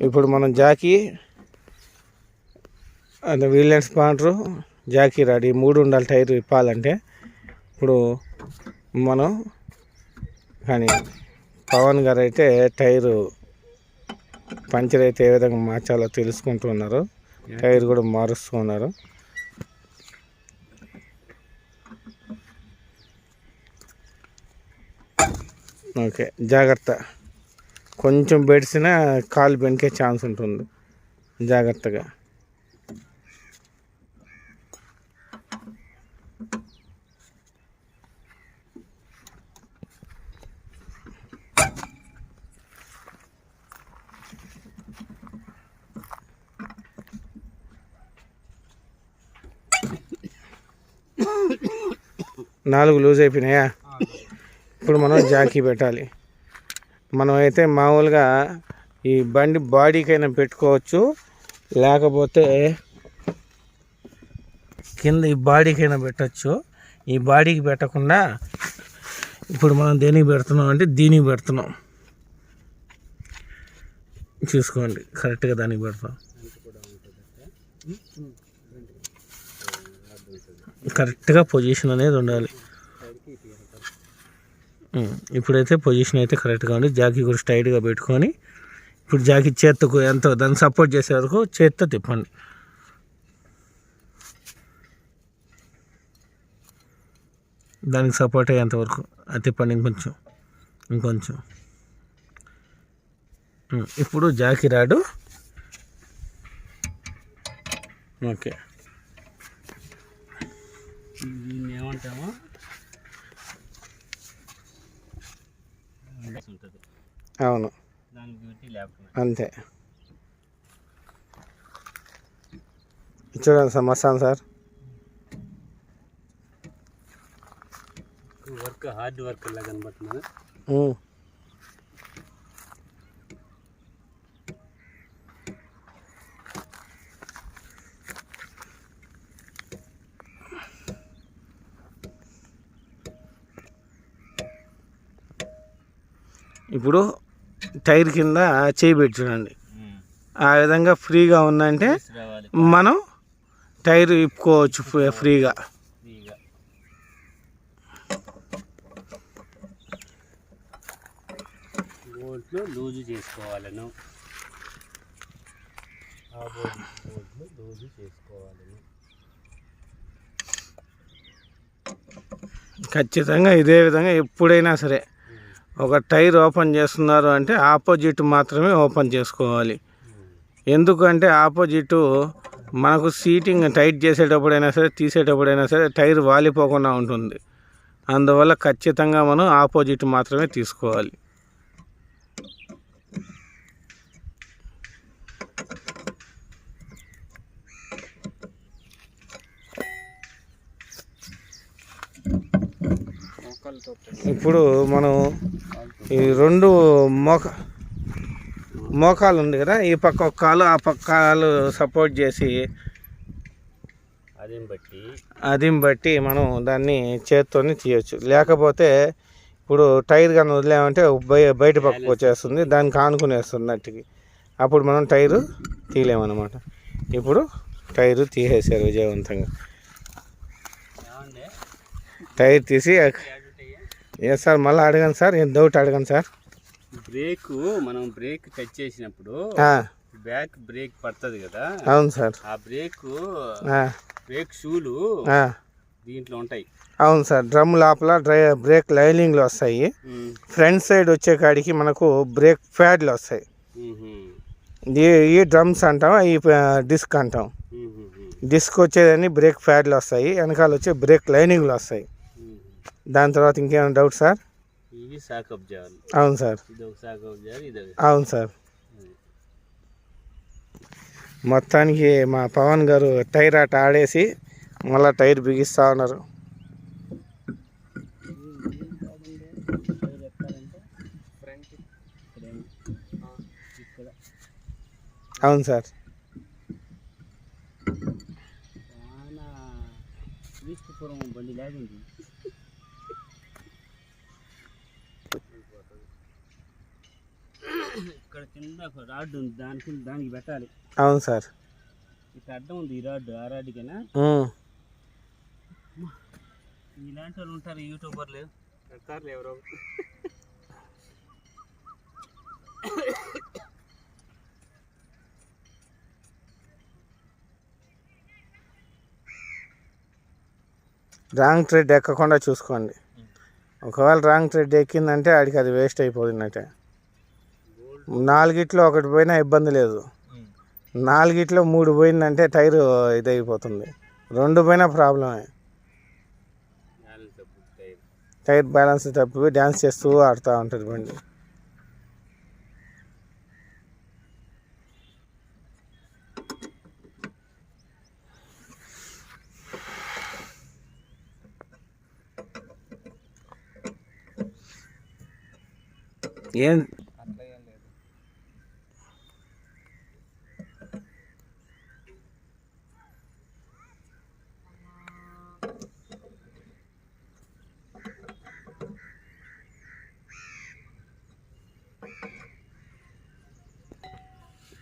ఇప్పుడు మనం జాకీ అంటే వీల్ అండ్ స్పాండరు జాకీ రాడ్ ఈ 3 ఉండాలి టైర్ ఇప్పాలంటే. ఇప్పుడు మనం కానీ పవన్ గారు అయితే టైరు పంచర్ అయితే ఏ విధంగా మార్చాలో తెలుసుకుంటూ ఉన్నారు. టైర్ కూడా మారుస్తూ ఉన్నారు. ఓకే, జాగ్రత్త, కొంచెం బెడిసినా కాలు బెనికే ఛాన్స్ ఉంటుంది, జాగ్రత్తగా. నాలుగు లూజ్ అయిపోయినాయా? ఇప్పుడు మనం జాకీ పెట్టాలి. మనం అయితే మామూలుగా ఈ బండి బాడీకైనా పెట్టుకోవచ్చు, లేకపోతే కింద ఈ బాడీకైనా పెట్టచ్చు. ఈ బాడీకి పెట్టకుండా ఇప్పుడు మనం దేనికి పెడుతున్నాం అంటే దీనికి పెడుతున్నాం. చూసుకోండి, కరెక్ట్గా దానికి పెడతాం. కరెక్ట్గా పొజిషన్ అనేది ఉండాలి. ఇప్పుడైతే పొజిషన్ అయితే కరెక్ట్గా ఉంది. జాకీ కూడా స్ట్రైట్గా పెట్టుకొని ఇప్పుడు జాకీ చేత్తో ఎంతో దాన్ని సపోర్ట్ చేసే వరకు చేత్తో తిప్పండి. దానికి సపోర్ట్ అయ్యేంతవరకు అది తిప్పండి. ఇంకొంచెం. ఇప్పుడు జాకీ రాడు. ఓకే, ఏమంటామో అవును, అంతే. చూడండి sir, Mastan sir. Work hard work లాగా కనబడుతుంది. ఇప్పుడు టైర్ కింద చేయి పెట్టి చూడండి. ఆ విధంగా ఫ్రీగా ఉందంటే మనం టైర్ ఇప్పుకోవచ్చు ఫ్రీగా. బోల్ట్లో లూజు చేసుకోవాలను. ఖచ్చితంగా ఇదే విధంగా ఎప్పుడైనా సరే ఒక టైర్ ఓపెన్ చేస్తున్నారు అంటే ఆపోజిట్ మాత్రమే ఓపెన్ చేసుకోవాలి. ఎందుకంటే ఆపోజిట్ మనకు సీటింగ్ టైట్ చేసేటప్పుడైనా సరే తీసేటప్పుడైనా సరే టైర్ వాలిపోకుండా ఉంటుంది. అందువల్ల ఖచ్చితంగా మనం ఆపోజిట్ మాత్రమే తీసుకోవాలి. ఇప్పుడు మనం ఈ 2 మోకాలు ఉంది కదా, ఈ పక్క ఒక కాలు ఆ పక్క కాలు సపోర్ట్ చేసి అదిం బట్టి మనం దాన్ని చేత్తోని తీయచ్చు. లేకపోతే ఇప్పుడు టైర్ కానీ వదిలేమంటే బయట పక్కకు వచ్చేస్తుంది, దానికి ఆనుకునేస్తుంది నట్టుకి. అప్పుడు మనం టైరు తీయలేమన్నమాట. ఇప్పుడు టైరు తీసేసారు విజయవంతంగా. టైర్ తీసి ఏ సార్ మళ్ళీ అడగండి సార్, ఏం డౌట్ అడగండి సార్. మనం బ్రేక్ టచ్ చేసినప్పుడు బ్యాక్ బ్రేక్ పడుతుంది కదా. అవును సార్. ఆ బ్రేక్ షూలు దీంట్లో ఉంటాయి. అవును సార్, డ్రమ్ లోపల బ్రేక్ లైనింగ్లు వస్తాయి. ఫ్రంట్ సైడ్ వచ్చే కాడికి మనకు బ్రేక్ ప్యాడ్లు వస్తాయి. ఈ డ్రమ్స్ అంటాం, ఈ డిస్క్ అంటాం. డిస్క్ వచ్చేదని బ్రేక్ ప్యాడ్లు వస్తాయి, వెనకాల వచ్చే బ్రేక్ లైనింగ్లు వస్తాయి. దాని తర్వాత ఇంకేమైనా డౌట్ సార్? అవును సార్, అవును సార్. మొత్తానికి మా పవన్ గారు టైర్ ఆట ఆడేసి మళ్ళీ టైర్ బిగిస్తూ ఉన్నారు. అవును సార్. బండి లాగింది. ఇక్కడ కింద ఒక రాడ్ ఉంది, దానికి పెట్టాలి. అవును సార్. ఇక్కడ అడ్డం ఉంది ఈ రాడ్, ఆ రాడ్కైనా. ఇలాంటి వాళ్ళు ఉంటారు యూట్యూబర్లు, పెడతారులే ఎవరో. రాంగ్ థ్రెడ్ ఎక్కకుండా చూసుకోండి. ఒకవేళ రాంగ్ థ్రెడ్ ఎక్కిందంటే ఆడికి అది వేస్ట్ అయిపోతుందట. 4గిట్లో 1 పోయినా ఇబ్బంది లేదు, 4గిట్లో 3 పోయిందంటే టైరు ఇదైపోతుంది. 2 పోయినా ప్రాబ్లమే. టైర్ బ్యాలెన్స్ తప్పిపోయి డ్యాన్స్ చేస్తూ ఆడుతూ ఉంటుంది బండి. ఏం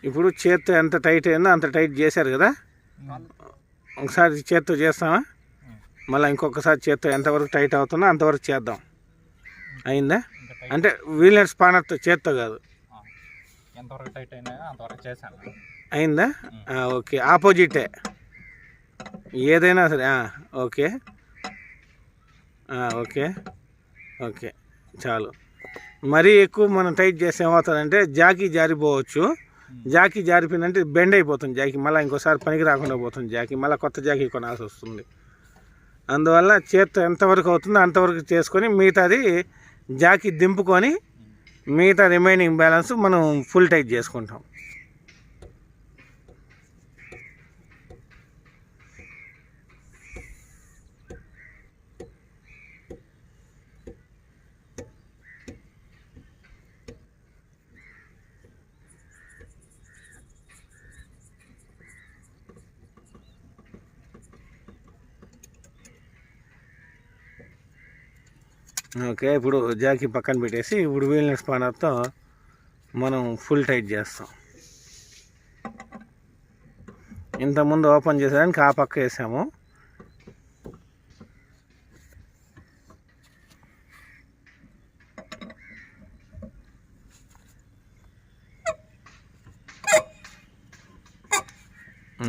ఇప్పుడు చేత్తో ఎంత టైట్ అయిందో అంత టైట్ చేశారు కదా. ఒకసారి చేత్తో చేస్తామా, మళ్ళీ ఇంకొకసారి చేత్తో ఎంతవరకు టైట్ అవుతుందో అంతవరకు చేద్దాం. అయిందా? అంటే వీలర్ స్పానర్తో, చేత్తో కాదు. ఎంతవరకు టైట్ అయినా అంతవరకు చేశాను. అయిందా? ఓకే, ఆపోజిటే ఏదైనా సరే. ఓకే ఓకే ఓకే చాలు. మరీ ఎక్కువ మనం టైట్ చేస్తే ఏమవుతుందంటే జాకీ జారిపోవచ్చు. జాకీ జారిపోయిందంటే బెండ్ అయిపోతుంది జాకీ, మళ్ళీ ఇంకోసారి పనికి రాకుండా పోతుంది జాకీ, మళ్ళీ కొత్త జాకీ కొనాల్సి వస్తుంది. అందువల్ల చేత్తో ఎంతవరకు అవుతుందో అంతవరకు చేసుకొని మిగతాది జాకీ దింపుకొని మిగతా రిమైనింగ్ బ్యాలెన్స్ మనం ఫుల్ టైట్ చేసుకుంటాం. ఓకే, ఇప్పుడు జాకీ పక్కన పెట్టేసి ఇప్పుడు వీల్నెస్ స్పానర్తో మనం ఫుల్ టైట్ చేస్తాం. ఇంతకుముందు ఓపెన్ చేసేదానికి ఆ పక్క వేసాము.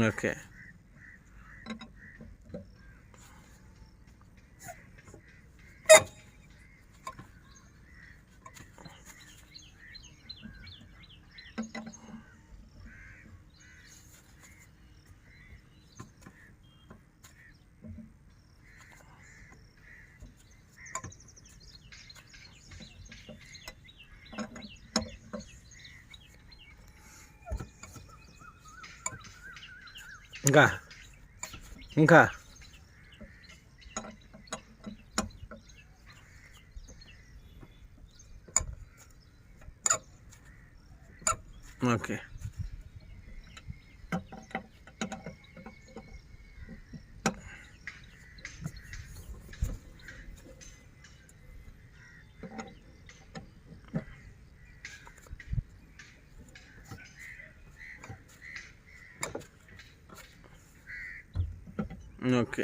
ఓకే, ఇంకా ఓకే. ఓకే